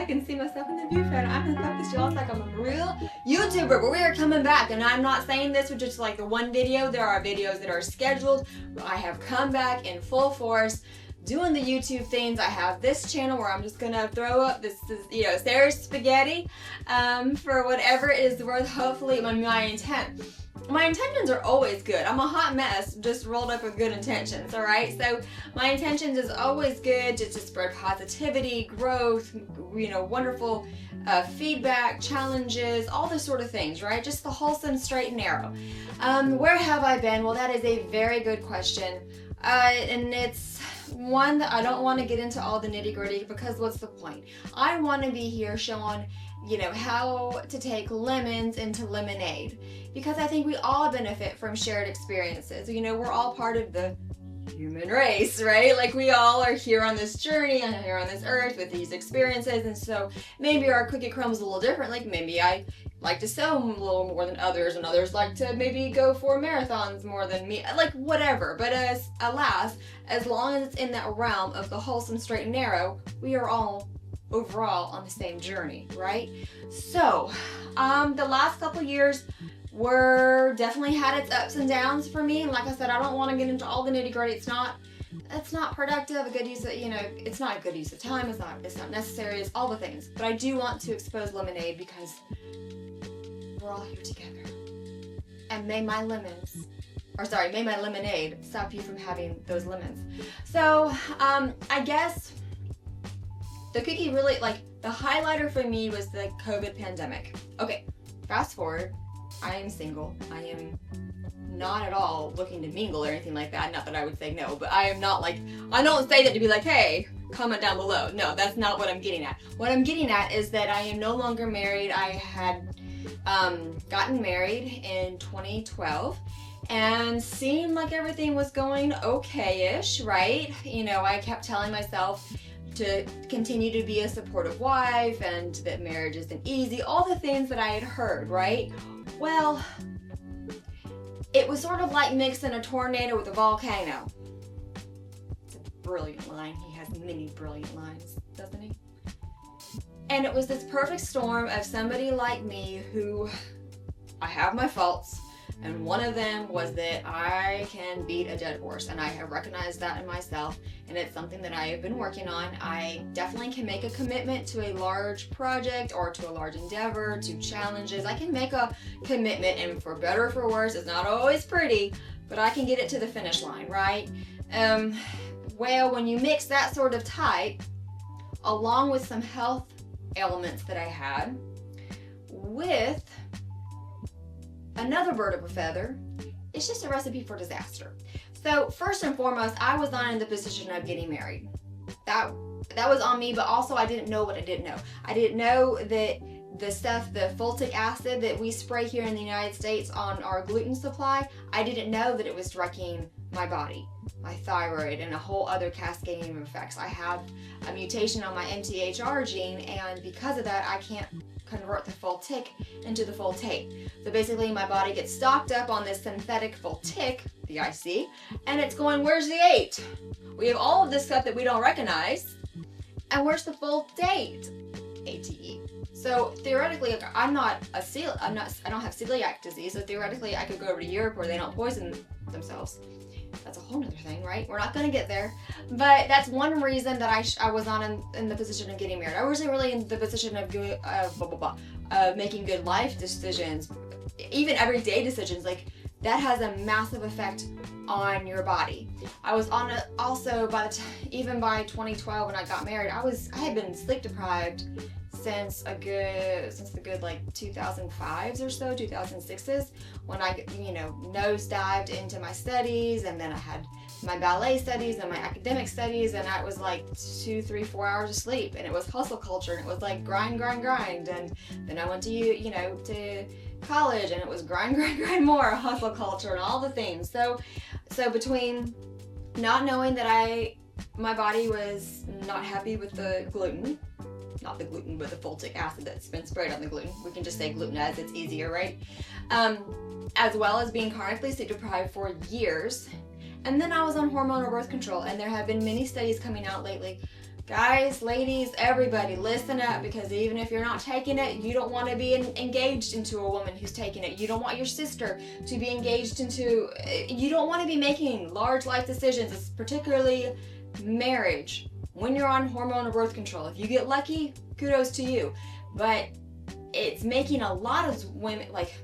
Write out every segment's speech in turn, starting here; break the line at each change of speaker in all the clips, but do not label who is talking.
can see myself in the viewfinder. I'm gonna focus y'all like I'm a real YouTuber, but we are coming back, and I'm not saying this with just like the one video. There are videos that are scheduled. I have come back in full force doing the YouTube things. I have this channel where I'm just gonna throw up this is, you know, Sarah's spaghetti for whatever it is worth. Hopefully, my intentions are always good. I'm a hot mess just rolled up with good intentions, all right? So my intentions is always good, just to spread positivity, growth, you know, wonderful feedback, challenges, all those sort of things, right? Just the wholesome, straight and narrow. Where have I been? Well, that is a very good question. And it's one that I don't want to get into all the nitty gritty, because what's the point? I want to be here showing, you know, how to take lemons into lemonade, because I think we all benefit from shared experiences. You know, we're all part of the human race, right? Like, we all are here on this journey and here on this earth with these experiences, and so maybe our cookie crumbles a little different. Like, maybe I like to sew a little more than others, and others like to maybe go for marathons more than me, like whatever. But alas, as long as it's in that realm of the wholesome, straight and narrow, we are all overall on the same journey, right? So the last couple years were definitely had its ups and downs for me, and like I said, I don't want to get into all the nitty gritty. It's not productive, a good use of, you know, it's not a good use of time, it's not necessary, it's all the things. But I do want to expose lemonade, because we're all here together. And may my lemonade stop you from having those lemons. So I guess the cookie really, like, the highlighter for me was the COVID pandemic. Okay, fast forward, I am single. I am not at all looking to mingle or anything like that. Not that I would say no, but I am not like, I don't say that to be like, hey, comment down below. No, that's not what I'm getting at. What I'm getting at is that I am no longer married. I had gotten married in 2012, and seemed like everything was going okay-ish, right? You know, I kept telling myself to continue to be a supportive wife, and that marriage isn't easy, all the things that I had heard, right? Well, it was sort of like mixing a tornado with a volcano. It's a brilliant line. He has many brilliant lines, doesn't he? And it was this perfect storm of somebody like me who, I have my faults, and one of them was that I can beat a dead horse, and I have recognized that in myself, and it's something that I have been working on. I definitely can make a commitment to a large project or to a large endeavor, to challenges. I can make a commitment, and for better or for worse, it's not always pretty, but I can get it to the finish line, right? Well, when you mix that sort of type, along with some health elements that I had, with another bird of a feather, it's just a recipe for disaster. So first and foremost, I was not in the position of getting married. That was on me, but also I didn't know what I didn't know. I didn't know that the fultic acid that we spray here in the United States on our gluten supply, I didn't know that it was wrecking my body, my thyroid, and a whole other cascading of effects. I have a mutation on my MTHR gene, and because of that, I can't convert the fultic into the fultate. So basically, my body gets stocked up on this synthetic fultic, the IC, and it's going, where's the 8? We have all of this stuff that we don't recognize, and where's the fultate? ATE. So theoretically, I don't have celiac disease, so theoretically I could go over to Europe where they don't poison themselves. That's a whole nother thing, right? We're not going to get there. But that's one reason that I was not in the position of getting married. I wasn't really in the position of making good life decisions, even everyday decisions. Like, that has a massive effect on your body. I was on it also even by 2012 when I got married. I had been sleep deprived since the good like 2005s or so, 2006s, when I, you know, nosedived into my studies, and then I had my ballet studies and my academic studies, and I was like 2, 3, 4 hours of sleep, and it was hustle culture, and it was like grind, and then I went to college, and it was grind more, hustle culture and all the things. So between not knowing that my body was not happy with the gluten, not the gluten, but the fultic acid that's been sprayed on the gluten. We can just say gluten as it's easier, right? As well as being chronically sleep deprived for years. And then I was on hormonal birth control, and there have been many studies coming out lately Guys, ladies, everybody, listen up, because even if you're not taking it, you don't want to be engaged into a woman who's taking it. You don't want your sister to be engaged into, you don't want to be making large life decisions, particularly marriage, when you're on hormone or birth control. If you get lucky, kudos to you. But it's making a lot of women, like,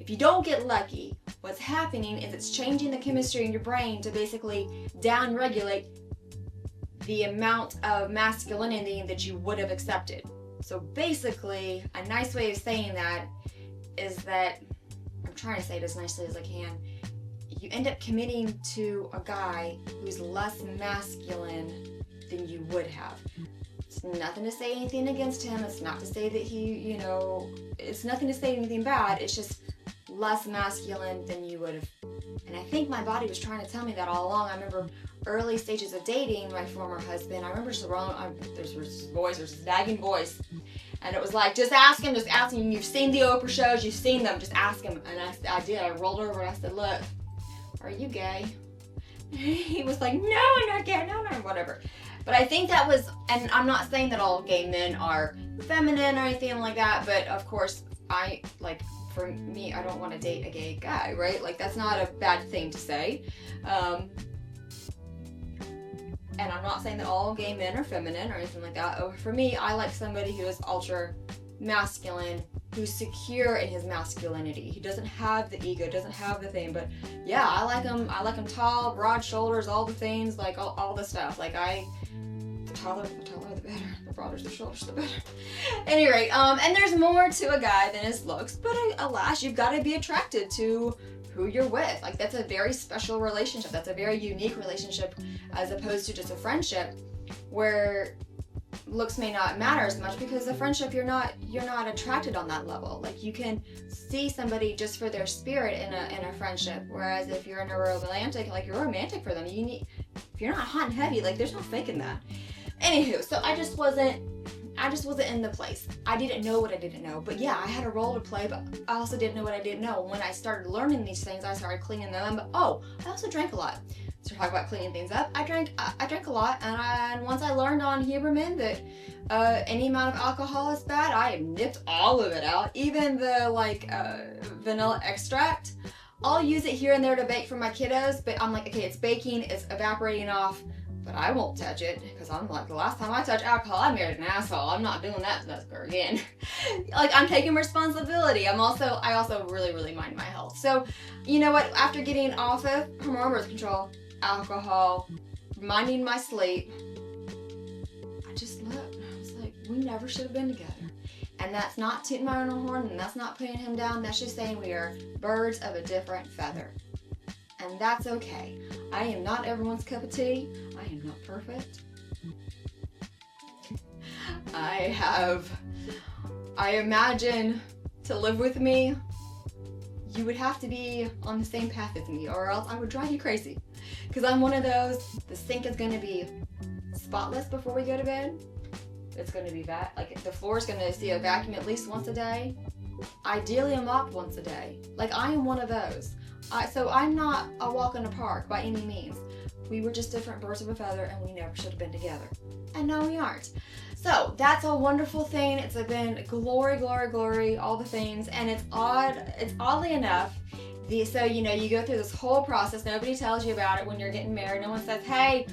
if you don't get lucky, what's happening is it's changing the chemistry in your brain to basically down-regulate the amount of masculinity that you would have accepted. So basically, a nice way of saying that is that, I'm trying to say it as nicely as I can, you end up committing to a guy who's less masculine than you would have. It's nothing to say anything against him. It's not to say that he, it's nothing to say anything bad. It's just less masculine than you would have. And I think my body was trying to tell me that all along. I remember early stages of dating my former husband. I remember there's voice, there's this nagging voice. And it was like, just ask him. You've seen the Oprah shows, you've seen them, just ask him. And I did. I rolled over and I said, look, are you gay? He was like, no, I'm not gay. No, whatever. But I think that was, and I'm not saying that all gay men are feminine or anything like that, but of course, for me, I don't want to date a gay guy, right? Like, that's not a bad thing to say. And I'm not saying that all gay men are feminine or anything like that. For me, I like somebody who is ultra masculine, who's secure in his masculinity. He doesn't have the ego, doesn't have the thing, but yeah, I like him tall, broad shoulders, all the things, like all the stuff. Like the taller the better, the broader the shoulders, the better. Any rate, and there's more to a guy than his looks, but alas, you've got to be attracted to who you're with. Like, that's a very special relationship. That's a very unique relationship, as opposed to just a friendship where looks may not matter as much, because a friendship you're not attracted on that level. Like, you can see somebody just for their spirit in a friendship, whereas if you're in a romantic, like, you're romantic for them. If you're not hot and heavy, like, there's no faking that. Anywho, so I just wasn't in the place. I didn't know what I didn't know. But yeah, I had a role to play, but I also didn't know what I didn't know. When I started learning these things, I started cleaning them up. Oh, I also drank a lot. So talk about cleaning things up. I drank a lot, and once I learned on Huberman that any amount of alcohol is bad, I nipped all of it out, even the vanilla extract. I'll use it here and there to bake for my kiddos, but I'm like, okay, it's baking, it's evaporating off, but I won't touch it, because I'm like, the last time I touched alcohol, I married an asshole. I'm not doing that again. Like, I'm taking responsibility. I also really, really mind my health. So, you know what? After getting off of hormone birth control, alcohol, minding my sleep, I just looked and I was like, we never should have been together. And that's not tooting my own horn, and that's not putting him down. That's just saying we are birds of a different feather. And that's okay. I am not everyone's cup of tea. I am not perfect. I imagine to live with me, you would have to be on the same path as me, or else I would drive you crazy. Because I'm one of those, the sink is going to be spotless before we go to bed. It's going to be the floor is going to see a vacuum at least once a day. Ideally a mop once a day. Like, I am one of those. So I'm not a walk in the park by any means. We were just different birds of a feather, and we never should have been together. And now we aren't. So that's a wonderful thing. It's been glory, glory, glory, all the things. And it's oddly enough, so you go through this whole process. Nobody tells you about it when you're getting married. No one says, hey,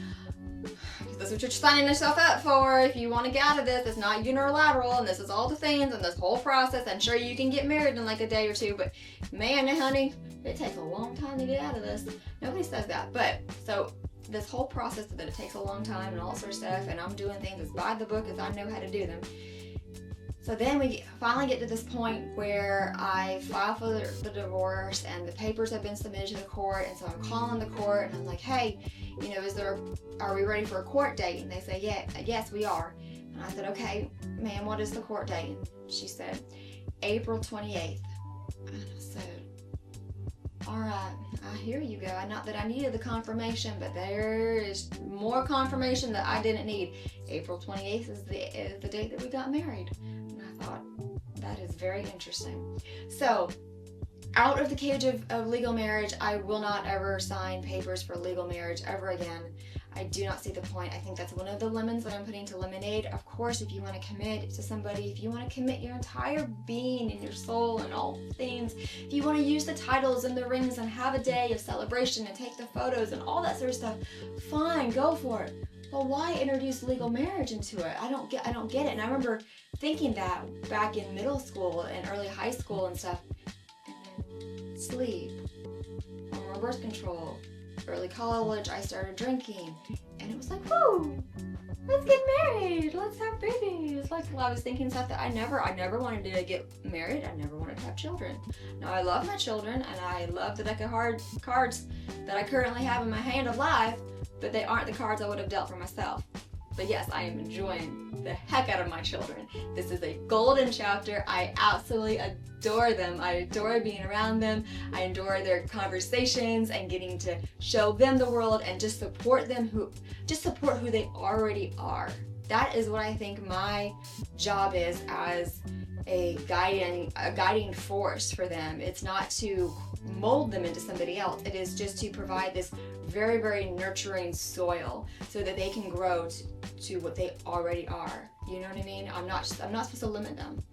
this is what you're signing yourself up for. If you want to get out of this, it's not unilateral, and this is all the things and this whole process. And sure, you can get married in like a day or two, but man, honey, it takes a long time to get out of this. Nobody says that. But so this whole process that it takes a long time and all sorts of stuff, and I'm doing things as by the book as I know how to do them. So then we finally get to this point where I file for the divorce, and the papers have been submitted to the court, and so I'm calling the court, and I'm like, hey, are we ready for a court date? And they say, yeah, yes, we are. And I said, okay, ma'am, what is the court date? And she said, April 28th. And I said, all right, I hear you go. Not that I needed the confirmation, but there is more confirmation that I didn't need. April 28th is the date that we got married. And I thought, that is very interesting. So, out of the cage of legal marriage, I will not ever sign papers for legal marriage ever again. I do not see the point. I think that's one of the lemons that I'm putting to lemonade. Of course, if you want to commit to somebody, if you want to commit your entire being and your soul and all things, if you want to use the titles and the rings and have a day of celebration and take the photos and all that sort of stuff, fine, go for it. But why introduce legal marriage into it? I don't get it. And I remember thinking that back in middle school and early high school and stuff. And then sleep, hormonal birth control. Early college, I started drinking, and it was like, whoo, let's get married, let's have babies. Like, well, I was thinking stuff that I never wanted to get married. I never wanted to have children. Now, I love my children, and I love the deck of cards that I currently have in my hand of life, but they aren't the cards I would have dealt for myself. But yes, I am enjoying the heck out of my children. This is a golden chapter. I absolutely adore them. I adore being around them. I adore their conversations and getting to show them the world and just support who they already are. That is what I think my job is as a guiding force for them. It's not to mold them into somebody else. It is just to provide this very, very nurturing soil so that they can grow to what they already are. You know what I mean? I'm not supposed to limit them.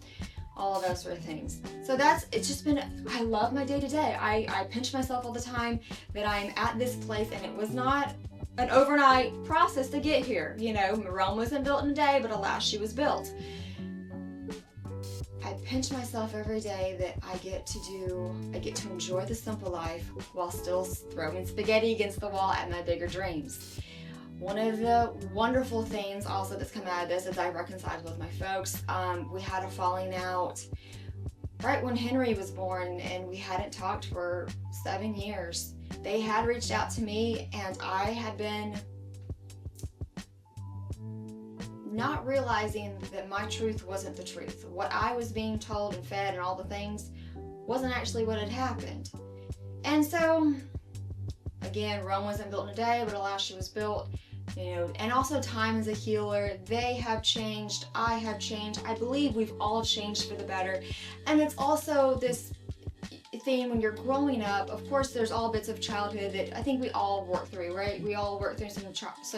All of those sort of things. So it's just been, I love my day to day. I pinch myself all the time that I'm at this place, and it was not an overnight process to get here. You know, Rome wasn't built in a day, but alas, she was built. I pinch myself every day that I get to enjoy the simple life while still throwing spaghetti against the wall at my bigger dreams. One of the wonderful things also that's come out of this is I reconciled with my folks. We had a falling out right when Henry was born, and we hadn't talked for 7 years. They had reached out to me, and I had been not realizing that my truth wasn't the truth. What I was being told and fed and all the things wasn't actually what had happened. And so, again, Rome wasn't built in a day, but alas, she was built. You know, and also time is a healer. They have changed. I have changed. I believe we've all changed for the better. And it's also this thing when you're growing up. Of course, there's all bits of childhood that I think we all work through, right? We all work through some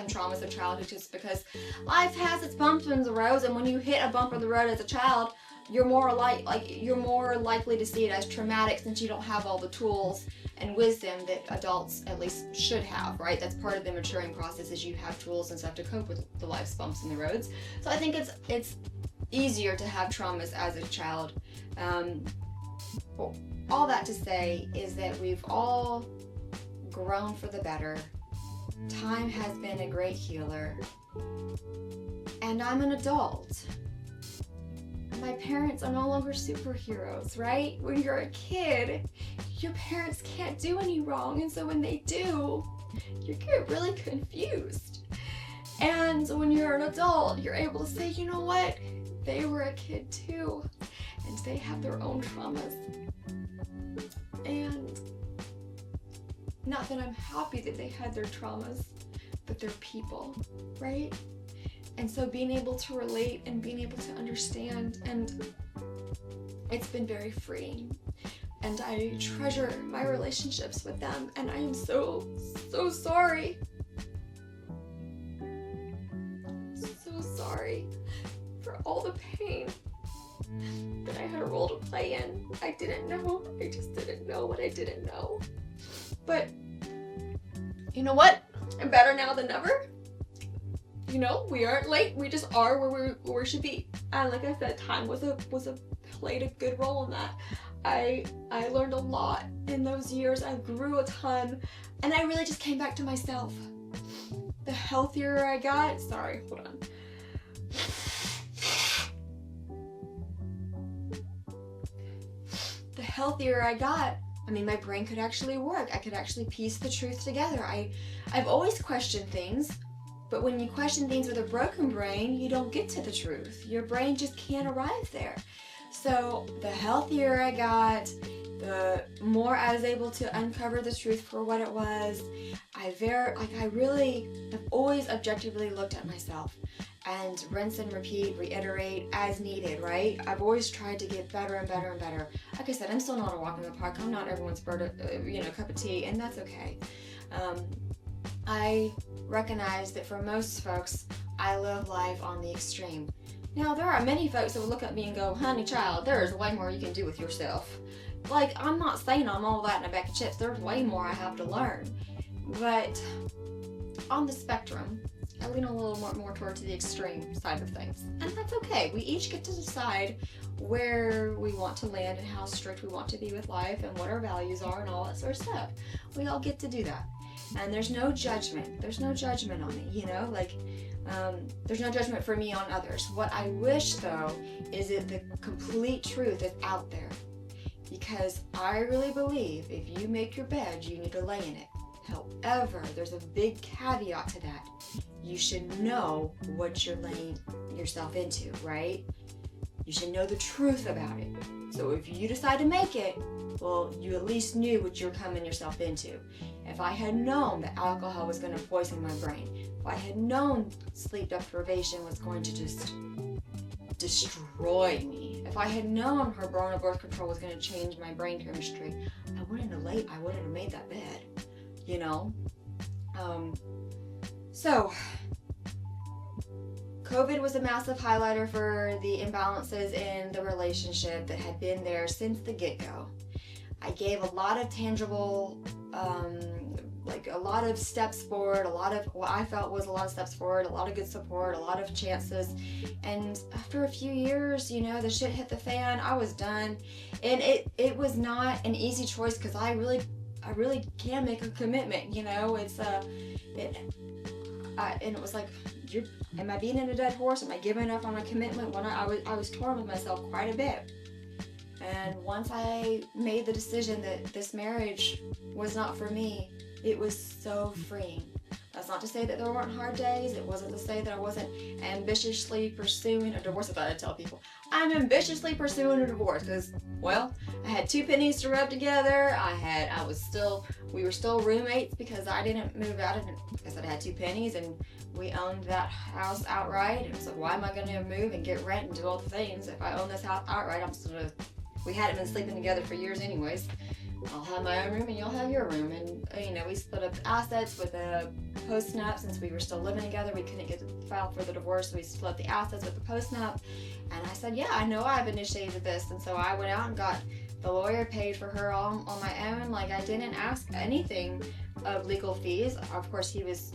traumas of childhood just because life has its bumps and the roads. And when you hit a bump in the road as a child, you're more likely to see it as traumatic since you don't have all the tools and wisdom that adults at least should have, right? That's part of the maturing process, is you have tools and stuff to cope with the life's bumps in the roads. So I think it's easier to have traumas as a child. Well, all that to say is that we've all grown for the better. Time has been a great healer. And I'm an adult. My parents are no longer superheroes, right? When you're a kid, your parents can't do any wrong, and so when they do, you get really confused. And when you're an adult, you're able to say, you know what? They were a kid too, and they have their own traumas. And not that I'm happy that they had their traumas, but they're people, right? And so being able to relate and being able to understand, and it's been very freeing. And I treasure my relationships with them, and I am so, so sorry. So sorry for all the pain that I had a role to play in. I didn't know. I just didn't know what I didn't know. But you know what? I'm better now than ever. You know, we aren't late. We just are where we should be. And like I said, time played a good role in that. I learned a lot in those years. I grew a ton, and I really just came back to myself. The healthier I got, sorry, hold on. The healthier I got, I mean, my brain could actually work. I could actually piece the truth together. I've always questioned things. But when you question things with a broken brain, you don't get to the truth. Your brain just can't arrive there. So the healthier I got, the more I was able to uncover the truth for what it was. I really have always objectively looked at myself and rinse and repeat, reiterate as needed, right? I've always tried to get better and better and better. Like I said, I'm still not a walk in the park. I'm not everyone's cup of tea, and that's okay. I recognize that for most folks, I live life on the extreme. Now, there are many folks that would look at me and go, honey child, there's way more you can do with yourself. Like, I'm not saying I'm all that in a bag of chips. There's way more I have to learn. But on the spectrum, I lean a little more towards the extreme side of things. And that's okay. We each get to decide where we want to land and how strict we want to be with life and what our values are and all that sort of stuff. We all get to do that. And there's no judgment. There's no judgment on it, you know? Like, there's no judgment for me on others. What I wish, though, is that the complete truth is out there. Because I really believe if you make your bed, you need to lay in it. However, there's a big caveat to that. You should know what you're laying yourself into, right? You should know the truth about it. So if you decide to make it, well, you at least knew what you're coming yourself into. If I had known that alcohol was going to poison my brain, if I had known sleep deprivation was going to just destroy me, if I had known hormonal birth control was going to change my brain chemistry, I wouldn't have made that bed, you know? So COVID was a massive highlighter for the imbalances in the relationship that had been there since the get-go. I gave a lot of tangible, a lot of steps forward, a lot of what I felt was a lot of steps forward, a lot of good support, a lot of chances. And after a few years, you know, the shit hit the fan. I was done. And it was not an easy choice because I really can make a commitment, you know. And it was like, am I beating a dead horse? Am I giving up on a commitment? When I was torn with myself quite a bit. And once I made the decision that this marriage was not for me, it was so freeing. That's not to say that there weren't hard days. It wasn't to say that I wasn't ambitiously pursuing a divorce. I thought I'd tell people, I'm ambitiously pursuing a divorce because, well, I had 2 pennies to rub together. We were still roommates because I didn't move out because I had 2 pennies and we owned that house outright. And so why am I going to move and get rent and do all the things if I own this house outright? We hadn't been sleeping together for years anyways. I'll have my own room and you'll have your room. And, you know, we split up assets with a post-nup since we were still living together. We couldn't get the file for the divorce, so we split the assets with the post-nup. And I said, yeah, I know I've initiated this. And so I went out and got the lawyer, paid for her all on my own. Like, I didn't ask anything of legal fees. Of course, he was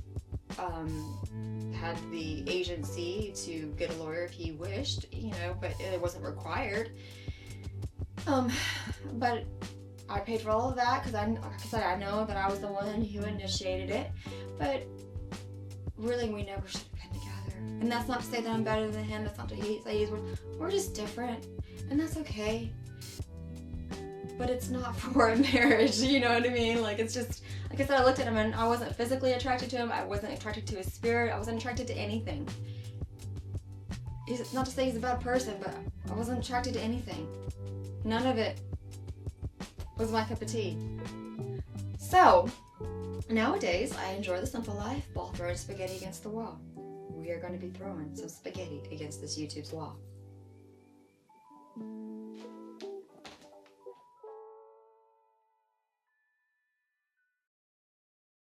had the agency to get a lawyer if he wished, you know, but it wasn't required. But I paid for all of that because I know that I was the one who initiated it. But really, we never should have been together. And that's not to say that I'm better than him. That's not to say we're just different, and that's okay. But it's not for a marriage, you know what I mean? Like, it's just, like I said, I looked at him and I wasn't physically attracted to him. I wasn't attracted to his spirit. I wasn't attracted to anything. Not to say he's a bad person, but I wasn't attracted to anything. None of it was my cup of tea. So, nowadays, I enjoy the simple life while throwing spaghetti against the wall. We are going to be throwing some spaghetti against this YouTube's wall.